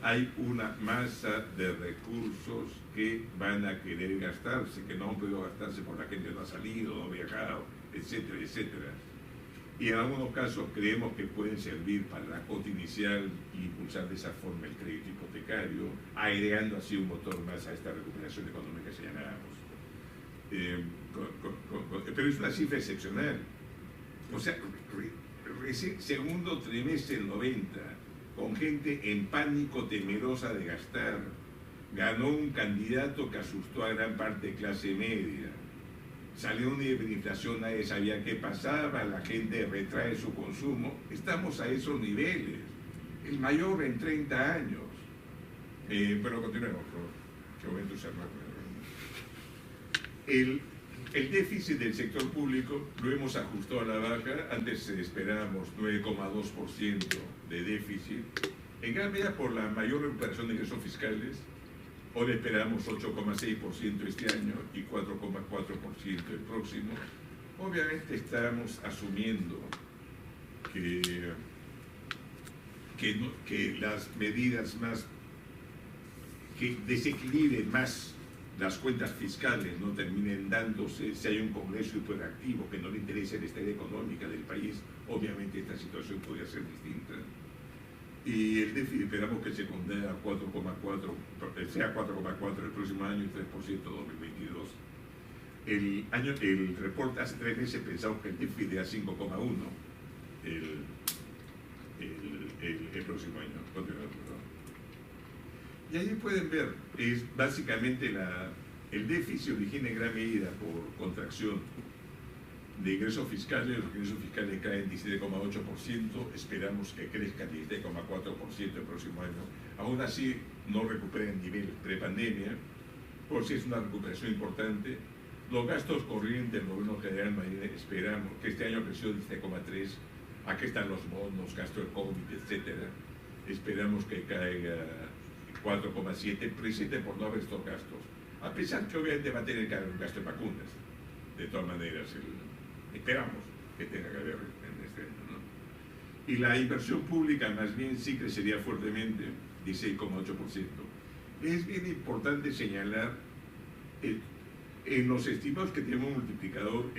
hay una masa de recursos que van a querer gastarse, que no han podido gastarse por la gente no ha salido, no ha viajado, etcétera, etcétera. Y en algunos casos creemos que pueden servir para la cuota inicial y impulsar de esa forma el crédito hipotecario, agregando así un motor más a esta recuperación económica que señalábamos. Pero es una cifra excepcional. O sea, segundo trimestre del 90, con gente en pánico, temerosa de gastar, ganó un candidato que asustó a gran parte de clase media. Salió una hiperinflación, nadie sabía qué pasaba, la gente retrae su consumo. Estamos a esos niveles, el mayor en 30 años. Pero continuemos, que voy a entusiasmar. El déficit del sector público lo hemos ajustado a la baja. Antes esperábamos 9,2% de déficit, en gran medida por la mayor recuperación de ingresos fiscales. Ahora esperamos 8,6% este año y 4,4% el próximo. Obviamente estamos asumiendo que las medidas más que desequilibren más las cuentas fiscales no terminen dándose, si hay un Congreso hiperactivo que no le interesa la estabilidad económica del país, obviamente esta situación podría ser distinta. Y el déficit esperamos que se condene a 4,4, sea 4,4 el próximo año y 3% en 2022. El reporte hace 3 meses pensamos que el déficit era 5,1 el próximo año. Y ahí pueden ver, es básicamente el déficit origina en gran medida por contracción de ingresos fiscales. Los ingresos fiscales caen 17,8%, esperamos que crezcan 17,4% el próximo año. Aún así, no recuperen el nivel prepandemia, por si es una recuperación importante. Los gastos corrientes del gobierno general, esperamos que este año creció 17,3%. Aquí están los bonos, gasto de COVID, etcétera. Esperamos que caiga 4,7%, precisamente por no haber estos gastos. A pesar que obviamente va a tener que haber un gasto de vacunas. De todas maneras, esperamos que tenga que haber en este año, ¿no? Y la inversión pública más bien sí crecería fuertemente, 16,8%. Es bien importante señalar, en los estimados que tenemos el multiplicador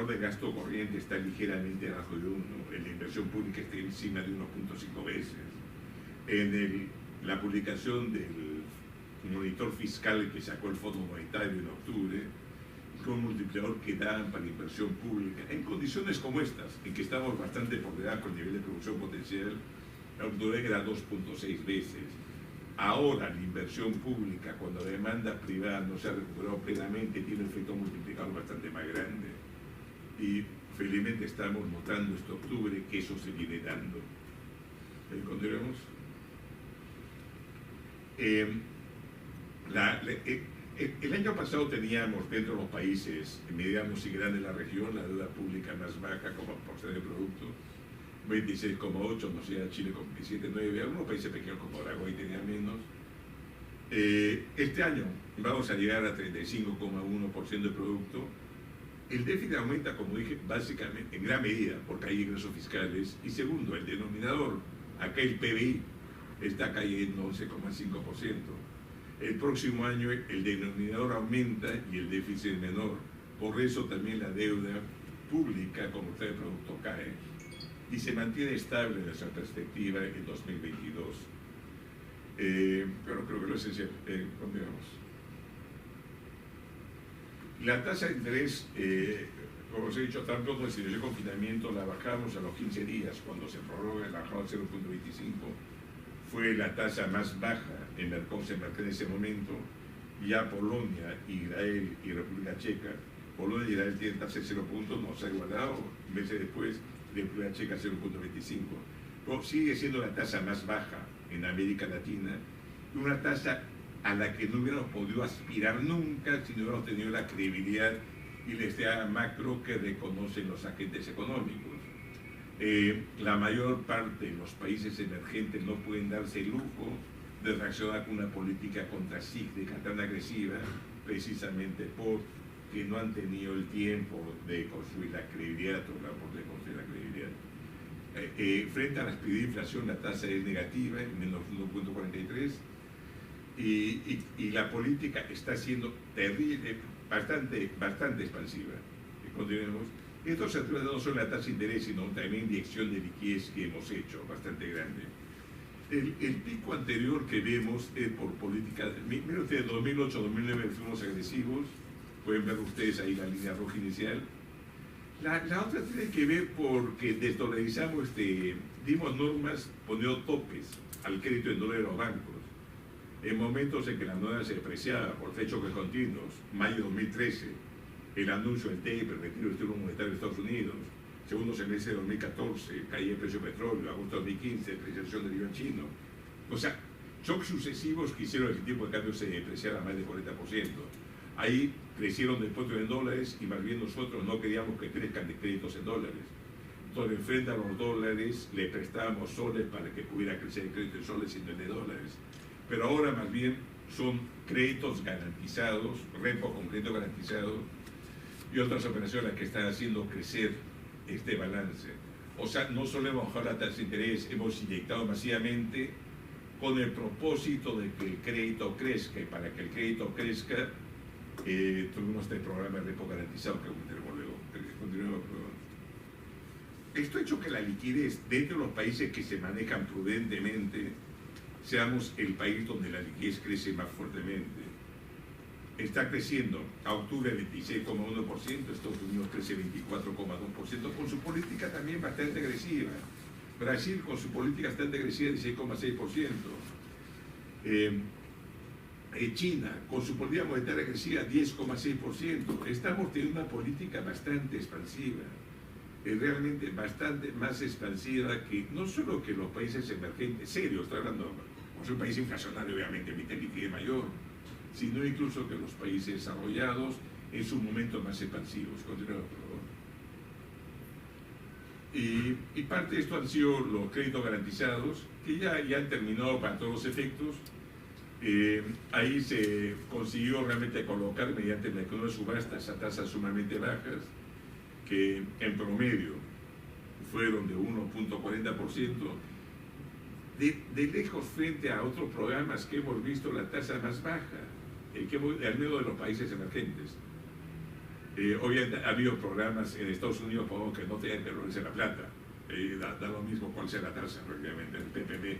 de gasto corriente está ligeramente abajo de 1, en la inversión pública está encima de 1,5 veces. En la publicación del monitor fiscal que sacó el Fondo Monetario en octubre, con un multiplicador que dan para la inversión pública, en condiciones como estas, en que estamos bastante por debajo del nivel de producción potencial, la octubre era 2,6 veces. Ahora la inversión pública, cuando la demanda privada no se ha recuperado plenamente, tiene un efecto multiplicador bastante más grande. Y felizmente estamos notando este octubre que eso se viene dando. ¿Continuamos? El año pasado teníamos dentro de los países medianos y grandes de la región la deuda pública más baja como porcentaje de producto, 26,8, no sé, Chile con 17,9, algunos países pequeños como Paraguay tenían menos. Este año vamos a llegar a 35,1% de producto. El déficit aumenta, como dije, básicamente en gran medida porque hay ingresos fiscales, y segundo, el denominador, acá el PBI está cayendo 11,5%. El próximo año el denominador aumenta y el déficit es menor. Por eso también la deuda pública como tal de producto cae y se mantiene estable en esa perspectiva en 2022. Pero creo que lo esencial, continuamos. La tasa de interés, como os he dicho, tanto desde el confinamiento la bajamos a los 15 días, cuando se prorroga la bajamos a 0,25. Fue la tasa más baja en en ese momento. Ya Polonia, Israel y República Checa, Polonia y Israel tienen tasa de 0 puntos, no se ha igualado, meses después República Checa 0,25. Sigue siendo la tasa más baja en América Latina, una tasa a la que no hubiéramos podido aspirar nunca si no hubiéramos tenido la credibilidad y la estabilidad macro que reconocen los agentes económicos. La mayor parte de los países emergentes no pueden darse el lujo de reaccionar con una política contracíclica tan agresiva, precisamente porque no han tenido el tiempo de construir la credibilidad o la oportunidad de construir la credibilidad. Frente a la expectativa de inflación, la tasa es negativa, en menos 1.43, y la política está siendo terrible, bastante expansiva. Continuemos. Esto se trata no solo de la tasa de interés, sino también de inyección de liquidez que hemos hecho, bastante grande. El pico anterior que vemos es por política. Miren ustedes, 2008-2009 fuimos agresivos, pueden ver ustedes ahí la línea roja inicial. La otra tiene que ver porque desdolarizamos, dimos normas poniendo topes al crédito en dólares de los bancos. En momentos en que la moneda se depreciaba por hechos continuos, mayo de 2013, el anuncio del TEP, el retiro del estímulo monetario de Estados Unidos, segundo semestre de 2014, caída del precio del petróleo, agosto de 2015, depreciación del yuan chino. O sea, shocks sucesivos que hicieron que el tipo de cambio se depreciara más del 40%. Ahí crecieron depósitos en dólares y más bien nosotros no queríamos que crezcan de créditos en dólares. Entonces, frente a los dólares, le prestábamos soles para que pudiera crecer el crédito en soles y no en dólares. Pero ahora más bien son créditos garantizados, repo con crédito garantizado y otras operaciones que están haciendo crecer este balance. O sea, no solo hemos bajado la tasa de interés, hemos inyectado masivamente con el propósito de que el crédito crezca, y para que el crédito crezca tuvimos este programa de repo garantizado que tenemos luego. Esto ha hecho que la liquidez dentro de los países que se manejan prudentemente seamos el país donde la liquidez crece más fuertemente. Está creciendo a octubre 26,1%, Estados Unidos crece 24,2%, con su política también bastante agresiva. Brasil con su política bastante agresiva 16,6%. China con su política monetaria agresiva 10,6%. Estamos teniendo una política bastante expansiva, realmente bastante más expansiva que no solo que los países emergentes, serio, estoy hablando, es un país inflacionario obviamente, emite liquidez mayor, sino incluso que los países desarrollados en sus momentos más expansivos. Continuemos, por favor. Y parte de esto han sido los créditos garantizados, que ya han terminado para todos los efectos. Ahí se consiguió realmente colocar mediante la economía de subastas a tasas sumamente bajas, que en promedio fueron de 1,40%. De lejos frente a otros programas que hemos visto la tasa más baja, al menos de los países emergentes. Obviamente ha habido programas en Estados Unidos que no tengan que revolverse la plata, da lo mismo cuál sea la tasa, realmente, el PPP,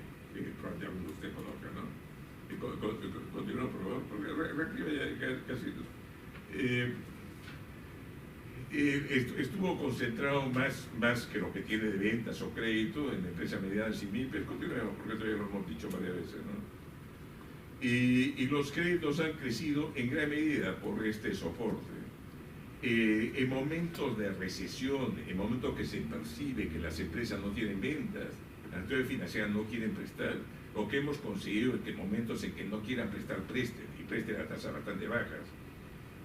probablemente usted conozca, ¿no? Continúa, por favor, porque casi... estuvo concentrado más que lo que tiene de ventas o crédito en empresas medianas y MIPES, continuemos, porque todavía lo hemos dicho varias veces, ¿no? Y los créditos han crecido en gran medida por este soporte. En momentos de recesión, en momentos que se percibe que las empresas no tienen ventas, las entidades financieras no quieren prestar, lo que hemos conseguido es que en momentos en que no quieran prestar, presten, y presten a tasas bastante bajas.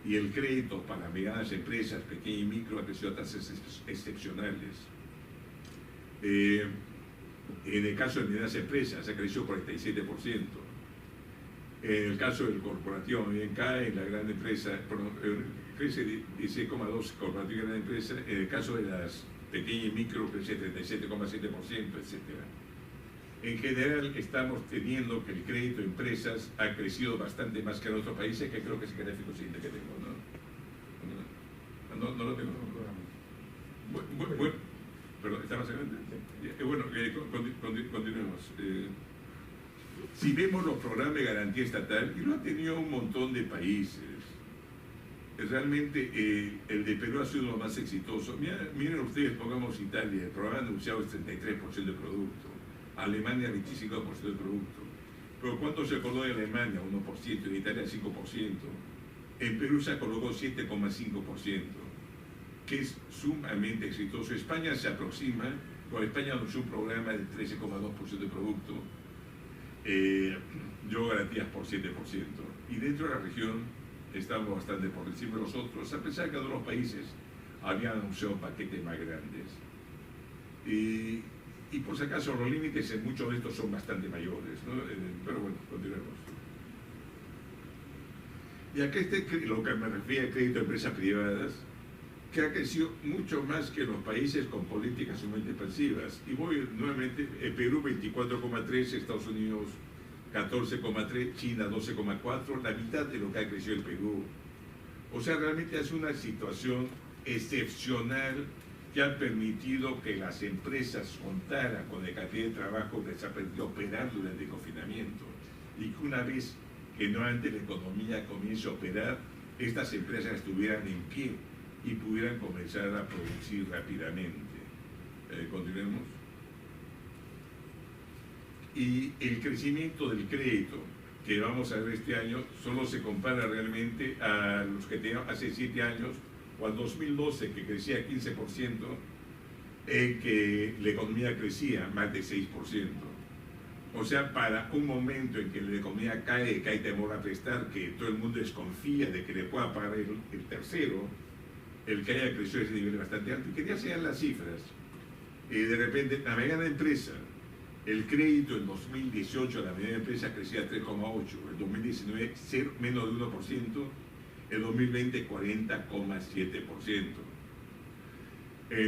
Y el crédito para medianas empresas, pequeñas y micro, ha crecido a tasas excepcionales. En el caso de medianas empresas, ha crecido 47%. En el caso del corporativo, bien cae, en la gran empresa, crece 16,2% corporativo y gran empresa. En el caso de las pequeñas y micro, crece 37,7%, etc. En general, estamos teniendo que el crédito de empresas ha crecido bastante más que en otros países, que creo que es el gráfico siguiente que tengo, ¿no? No lo tengo. Bueno, perdón, ¿está más adelante? Bueno, continuemos. Si vemos los programas de garantía estatal, y lo ha tenido un montón de países, realmente el de Perú ha sido lo más exitoso. Miren ustedes, pongamos Italia, el programa anunciado es 33% de producto. Alemania 25% del producto. Pero ¿cuánto se acordó de Alemania? 1%, en Italia 5%. En Perú se colocó 7,5%, que es sumamente exitoso. España se aproxima, con España anunció un programa del 13,2% de producto. Yo garantías por 7%. Y dentro de la región estamos bastante por encima de los otros, a pesar que algunos países habían anunciado paquetes más grandes. Y por si acaso los límites en muchos de estos son bastante mayores, ¿no? Pero bueno, continuemos. Y acá lo que me refiere al crédito de empresas privadas, que ha crecido mucho más que los países con políticas sumamente expansivas. Y voy nuevamente, Perú 24,3, Estados Unidos 14,3, China 12,4, la mitad de lo que ha crecido el Perú. O sea, realmente es una situación excepcional que ha permitido que las empresas contaran con la cantidad de trabajo que se ha permitido operar durante el confinamiento. Y que una vez que nuevamente la economía comience a operar, estas empresas estuvieran en pie y pudieran comenzar a producir rápidamente. Continuemos. Y el crecimiento del crédito que vamos a ver este año solo se compara realmente a los que teníamos hace 7 años, o al 2012, que crecía 15%, que la economía crecía más de 6%. O sea, para un momento en que la economía cae, que hay temor a prestar, que todo el mundo desconfía de que le pueda pagar el tercero, el que haya crecido ese nivel bastante alto. Y quería señalar las cifras. De repente, la mediana empresa, el crédito en 2018 la mediana empresa crecía 3,8%, en 2019 menos de 1%, en 2020 40,7%.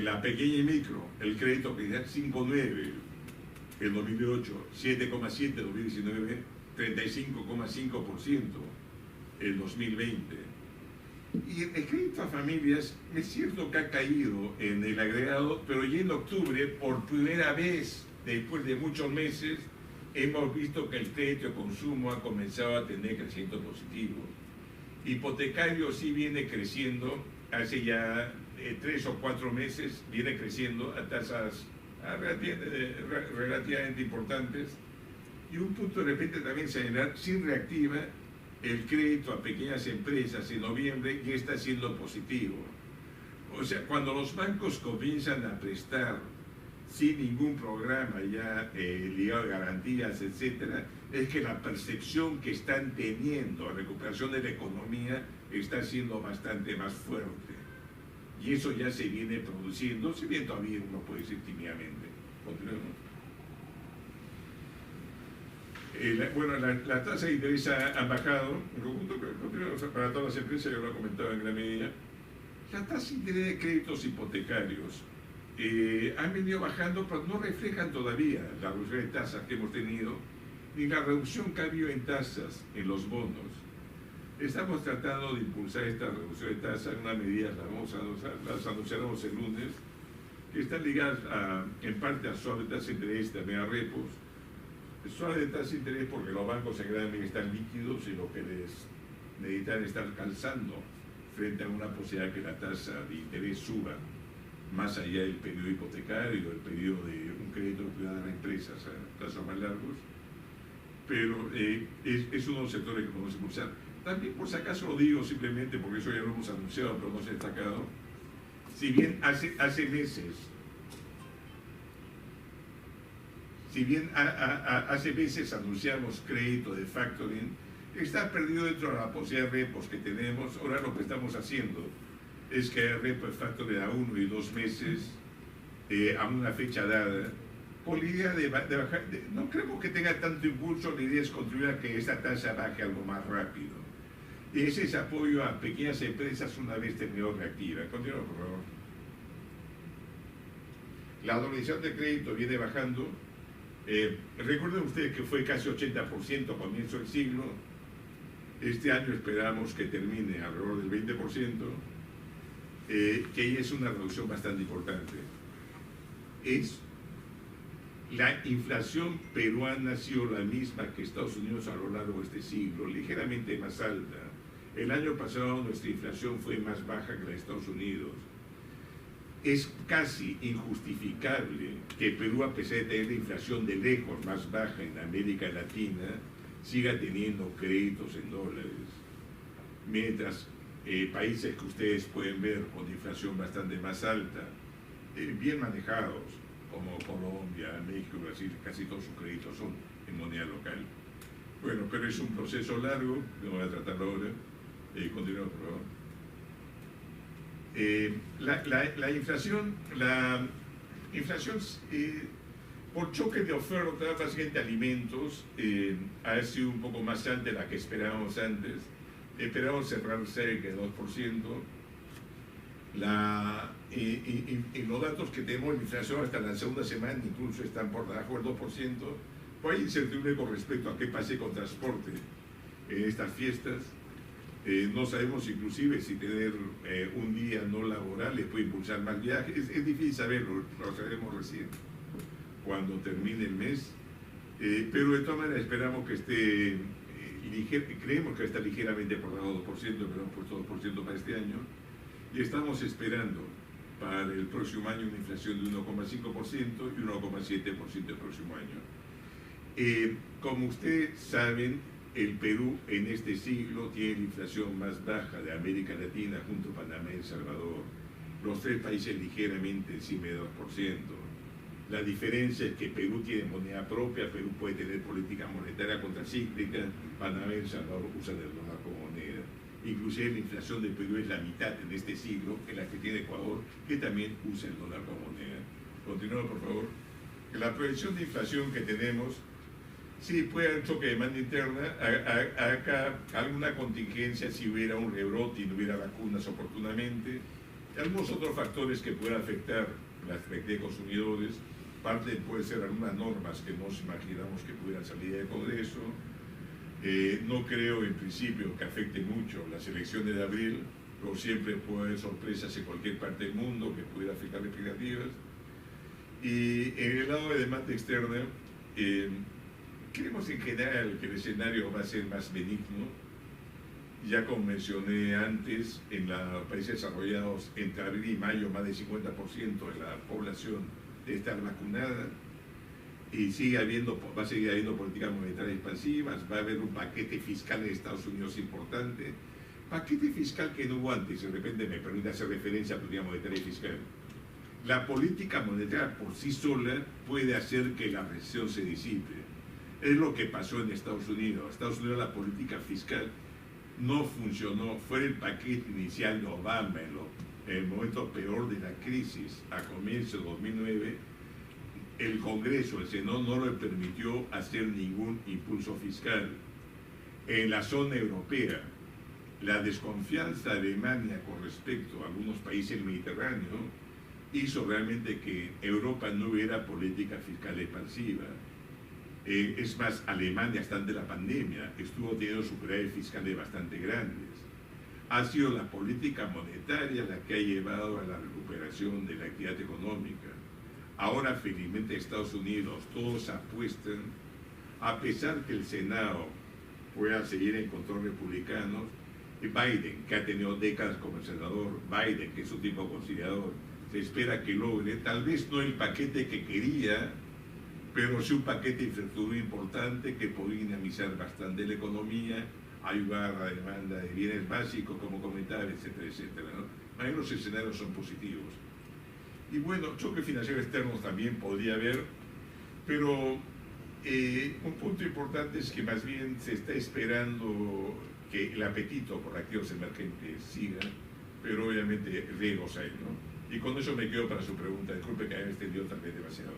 La pequeña y micro, el crédito crecía 5,9%, en 2008 7,7%, en 2019 35,5%, en 2020. Y el crédito a familias es cierto que ha caído en el agregado, pero ya en octubre, por primera vez, después de muchos meses, hemos visto que el crédito de consumo ha comenzado a tener crecimiento positivo. Hipotecario sí viene creciendo, hace ya 3 o 4 meses, viene creciendo a tasas relativamente importantes. Y un punto de repente también señalar, sin reactiva, el crédito a pequeñas empresas en noviembre ya está siendo positivo. O sea, cuando los bancos comienzan a prestar sin ningún programa ya ligado a garantías, etcétera, es que la percepción que están teniendo a recuperación de la economía está siendo bastante más fuerte. Y eso ya se viene produciendo, si bien todavía uno puede decir tímidamente. Continuemos. Bueno, la tasa de interés ha bajado, en conjunto para todas las empresas, yo lo he comentado en gran medida. La tasa de interés de créditos hipotecarios han venido bajando, pero no reflejan todavía la reducción de tasas que hemos tenido, ni la reducción que ha habido en tasas en los bonos. Estamos tratando de impulsar esta reducción de tasas, en una medida las anunciaremos el lunes, que están ligadas en parte a suave tasa de interés, también a repos. Suave de tasa de interés porque los bancos en gran medida están líquidos y lo que les necesitan estar calzando frente a una posibilidad que la tasa de interés suba más allá del periodo hipotecario, del periodo de un crédito que pueda dar a empresas a plazos más largos, pero es uno de los sectores que podemos impulsar. También, por si acaso lo digo simplemente porque eso ya lo hemos anunciado, pero no se ha destacado, si bien hace meses, anunciamos crédito de factoring, está perdido dentro de la posibilidad de repos que tenemos. Ahora lo que estamos haciendo es que hay repo de factoring a 1 y 2 meses a una fecha dada, con la idea de bajar. No creo que tenga tanto impulso, la idea es contribuir a que esta tasa baje algo más rápido. Y ese es apoyo a pequeñas empresas una vez terminó reactiva. Continúa, por favor. La dolarización de crédito viene bajando. Recuerden ustedes que fue casi 80% a comienzo del siglo. Este año esperamos que termine alrededor del 20%, que ahí es una reducción bastante importante. La inflación peruana ha sido la misma que Estados Unidos a lo largo de este siglo, ligeramente más alta. El año pasado nuestra inflación fue más baja que la de Estados Unidos. Es casi injustificable que Perú, a pesar de tener la inflación de lejos más baja en América Latina, siga teniendo créditos en dólares. Mientras países que ustedes pueden ver con inflación bastante más alta, bien manejados, como Colombia, México, Brasil, casi todos sus créditos son en moneda local. Bueno, pero es un proceso largo, no voy a tratarlo ahora. Continuemos, por favor. La inflación, por choque de oferta, básicamente alimentos, ha sido un poco más alta de la que esperábamos antes. Esperábamos cerrar cerca de 2%. En los datos que tenemos de inflación hasta la segunda semana incluso están por debajo del 2%. Pues hay incertidumbre con respecto a qué pase con transporte en estas fiestas. No sabemos inclusive si tener un día no laboral les puede impulsar más viajes. Es difícil saberlo, lo sabremos recién cuando termine el mes. Pero de todas maneras esperamos que esté creemos que está ligeramente por debajo del 2%, pero hemos puesto 2% para este año. Y estamos esperando para el próximo año una inflación de 1,5% y 1,7% el próximo año. Como ustedes saben, el Perú en este siglo tiene la inflación más baja de América Latina junto a Panamá y El Salvador. Los tres países ligeramente encima de 2%. La diferencia es que Perú tiene moneda propia, Perú puede tener política monetaria contracíclica, Panamá y El Salvador usan el dólar como moneda. Inclusive la inflación de Perú es la mitad en este siglo que la que tiene Ecuador, que también usa el dólar como moneda. Continuamos, por favor. La proyección de inflación que tenemos, sí, puede haber choque de demanda interna. Acá alguna contingencia si hubiera un rebrote y no hubiera vacunas oportunamente. Algunos otros factores que puedan afectar la expectativa de consumidores. Parte puede ser algunas normas que nos imaginamos que pudieran salir del Congreso. No creo en principio que afecte mucho las elecciones de abril, pero siempre puede haber sorpresas en cualquier parte del mundo que pudiera afectar las expectativas. Y en el lado de demanda externa, creemos en general que el escenario va a ser más benigno. Ya como mencioné antes, en los países desarrollados entre abril y mayo más del 50% de la población debe estar vacunada y va a seguir habiendo políticas monetarias expansivas, va a haber un paquete fiscal en Estados Unidos importante, paquete fiscal que no hubo antes, de repente me permite hacer referencia a política monetaria y fiscal. La política monetaria por sí sola puede hacer que la recesión se disipe. Es lo que pasó en Estados Unidos. En Estados Unidos la política fiscal no funcionó, fue el paquete inicial de Obama en el momento peor de la crisis, a comienzos de 2009, el Congreso, el Senado, no le permitió hacer ningún impulso fiscal. En la zona europea, la desconfianza de Alemania con respecto a algunos países del Mediterráneo hizo realmente que Europa no hubiera política fiscal expansiva. Es más, Alemania, hasta antes de la pandemia, estuvo teniendo superávit fiscales bastante grandes. Ha sido la política monetaria la que ha llevado a la recuperación de la actividad económica. Ahora, felizmente, Estados Unidos, todos apuestan, a pesar que el Senado pueda seguir en control republicano, Biden, que ha tenido décadas como senador, Biden, que es un tipo conciliador, se espera que logre, tal vez no el paquete que quería, pero sí un paquete de infraestructura importante que podría dinamizar bastante la economía, ayudar a la demanda de bienes básicos, como comentaba, etcétera, etcétera, ¿no? Ahí los escenarios son positivos. Y bueno, choques financieros externos también podría haber, pero un punto importante es que más bien se está esperando que el apetito por activos emergentes siga, pero obviamente riesgos hay, ¿no? Y con eso me quedo para su pregunta. Disculpe que haya extendido tal vez demasiado.